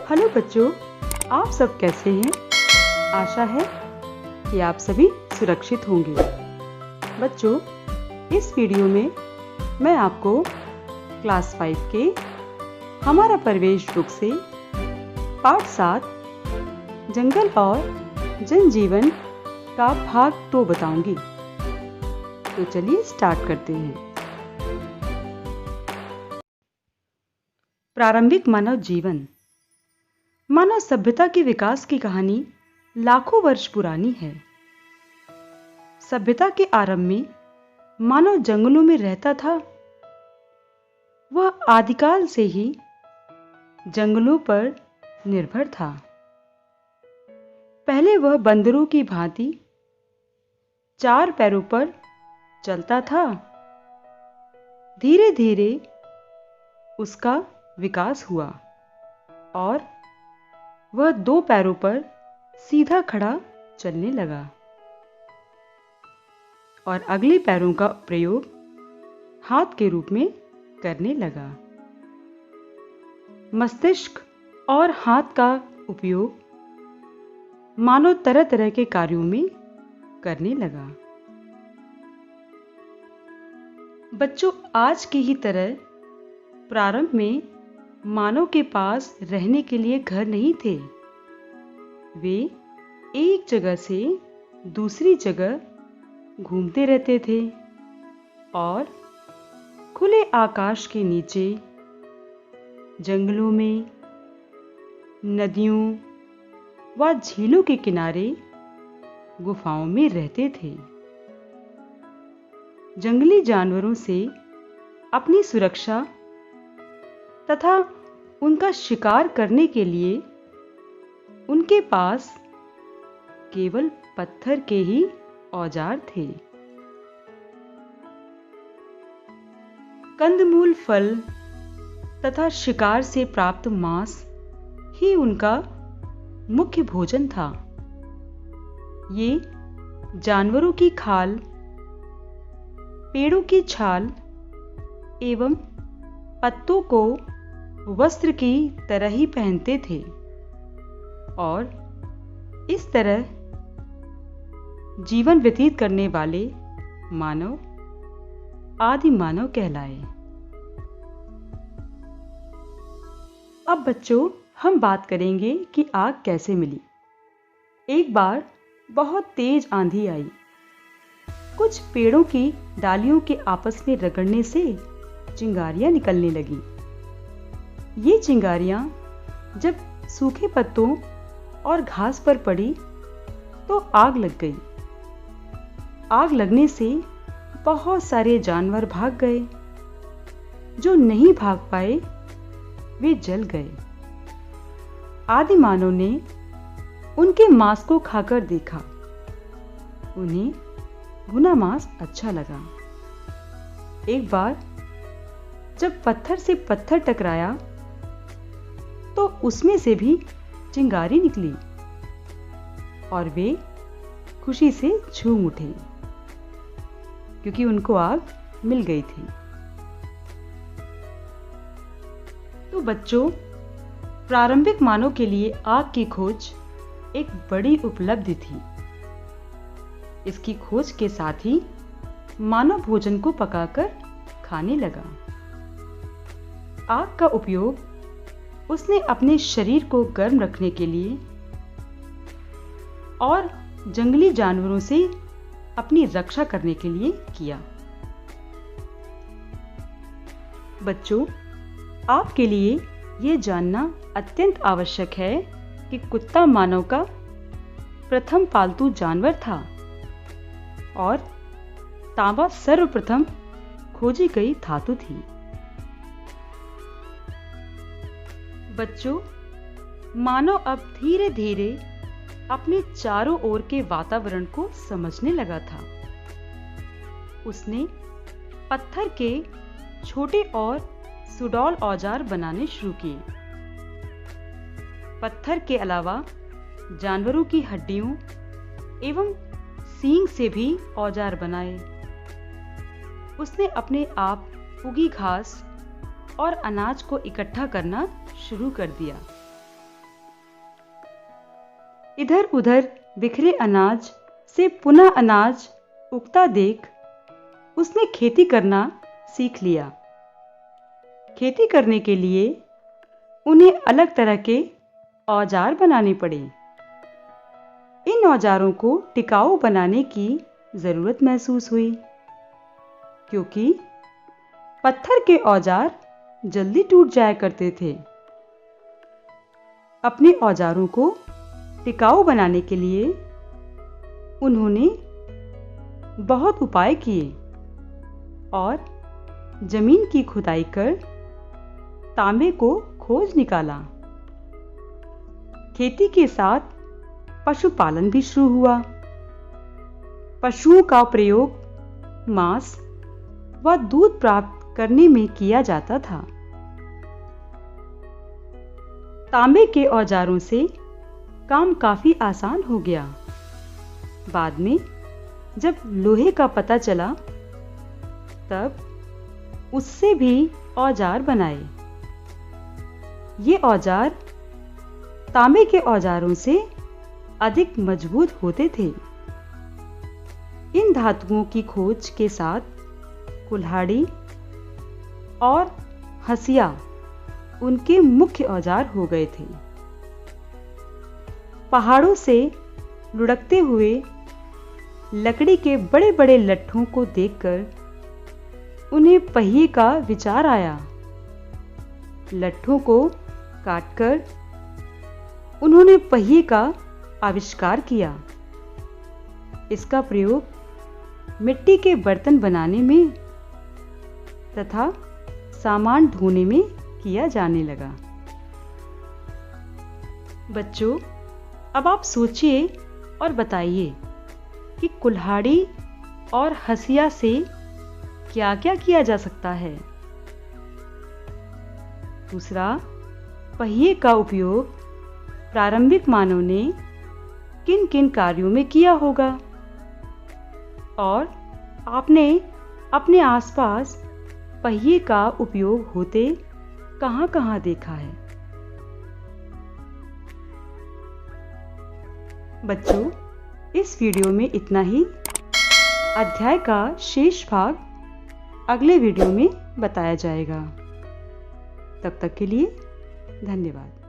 Hello बच्चों, आप सब कैसे हैं? आशा है कि आप सभी सुरक्षित होंगे। बच्चों, इस वीडियो में मैं आपको क्लास 5 के हमारा परिवेश बुक से पाठ 7 जंगल और जनजीवन का भाग 2 बताऊंगी। तो चलिए स्टार्ट करते हैं। प्रारंभिक मानव जीवन। मानव सभ्यता के विकास की कहानी लाखों वर्ष पुरानी है। सभ्यता के आरंभ में मानव जंगलों में रहता था। वह आदिकाल से ही जंगलों पर निर्भर था। पहले वह बंदरों की भांति 4 पैरों पर चलता था। धीरे धीरे उसका विकास हुआ और वह 2 पैरों पर सीधा खड़ा चलने लगा और अगले पैरों का प्रयोग हाथ के रूप में करने लगा। मस्तिष्क और हाथ का उपयोग मानव तरह तरह के कार्यों में करने लगा। बच्चों, आज की ही तरह प्रारंभ में मानव के पास रहने के लिए घर नहीं थे। वे एक जगह से दूसरी जगह घूमते रहते थे और खुले आकाश के नीचे, जंगलों में, नदियों व झीलों के किनारे, गुफाओं में रहते थे। जंगली जानवरों से अपनी सुरक्षा तथा उनका शिकार करने के लिए उनके पास केवल पत्थर के ही औजार थे। कंदमूल, फल तथा शिकार से प्राप्त मांस ही उनका मुख्य भोजन था। ये जानवरों की खाल, पेड़ों की छाल एवं पत्तों को वस्त्र की तरह ही पहनते थे और इस तरह जीवन व्यतीत करने वाले मानव आदि मानव कहलाए। अब बच्चों, हम बात करेंगे कि आग कैसे मिली। एक बार बहुत तेज आंधी आई। कुछ पेड़ों की डालियों के आपस में रगड़ने से चिंगारियां निकलने लगी। ये चिंगारियां जब सूखे पत्तों और घास पर पड़ी तो आग लग गई। आग लगने से बहुत सारे जानवर भाग गए। जो नहीं भाग पाए वे जल गए। आदि मानव ने उनके मांस को खाकर देखा। उन्हें भुना मांस अच्छा लगा। एक बार जब पत्थर से पत्थर टकराया तो उसमें से भी चिंगारी निकली और वे खुशी से झूम उठे क्योंकि उनको आग मिल गई थी। तो बच्चों, प्रारंभिक मानव के लिए आग की खोज एक बड़ी उपलब्धि थी। इसकी खोज के साथ ही मानव भोजन को पकाकर खाने लगा। आग का उपयोग उसने अपने शरीर को गर्म रखने के लिए और जंगली जानवरों से अपनी रक्षा करने के लिए किया। बच्चों, आपके लिए यह जानना अत्यंत आवश्यक है कि कुत्ता मानव का प्रथम पालतू जानवर था और तांबा सर्वप्रथम खोजी गई धातु थी। बच्चों, मानव अब धीरे धीरे अपने चारों ओर के वातावरण को समझने लगा था। उसने पत्थर के छोटे और सुडौल औजार बनाने शुरू किए। पत्थर के अलावा जानवरों की हड्डियों एवं सींग से भी औजार बनाए। उसने अपने आप उगी घास और अनाज को इकट्ठा करना शुरू कर दिया। इधर उधर बिखरे अनाज से पुनः अनाज उगता देख उसने खेती करना सीख लिया। खेती करने के लिए उन्हें अलग तरह के औजार बनाने पड़े। इन औजारों को टिकाऊ बनाने की जरूरत महसूस हुई, क्योंकि पत्थर के औजार जल्दी टूट जाया करते थे। अपने औजारों को टिकाऊ बनाने के लिए उन्होंने बहुत उपाय किए और जमीन की खुदाई कर तांबे को खोज निकाला। खेती के साथ पशुपालन भी शुरू हुआ। पशुओं का प्रयोग मांस व दूध प्राप्त करने में किया जाता था। तांबे के औजारों से काम काफी आसान हो गया। बाद में जब लोहे का पता चला, तब उससे भी औजार बनाए। ये औजार तांबे के औजारों से अधिक मजबूत होते थे। इन धातुओं की खोज के साथ कुल्हाड़ी और हंसिया उनके मुख्य औजार हो गए थे। पहाड़ों से लुढ़कते हुए लकड़ी के बड़े बड़े लट्ठों को देखकर उन्हें पहिए का विचार आया। लट्ठों को काटकर उन्होंने पहिए का आविष्कार किया। इसका प्रयोग मिट्टी के बर्तन बनाने में तथा सामान ढोने में किया जाने लगा। बच्चों, अब आप सोचिए और बताइए कि कुल्हाड़ी और हंसिया से क्या क्या किया जा सकता है। दूसरा, पहिए का उपयोग प्रारंभिक मानव ने किन किन कार्यों में किया होगा, और आपने अपने आसपास पहिए का उपयोग होते कहां-कहां देखा है। बच्चों, इस वीडियो में इतना ही। अध्याय का शेष भाग अगले वीडियो में बताया जाएगा। तब तक के लिए धन्यवाद।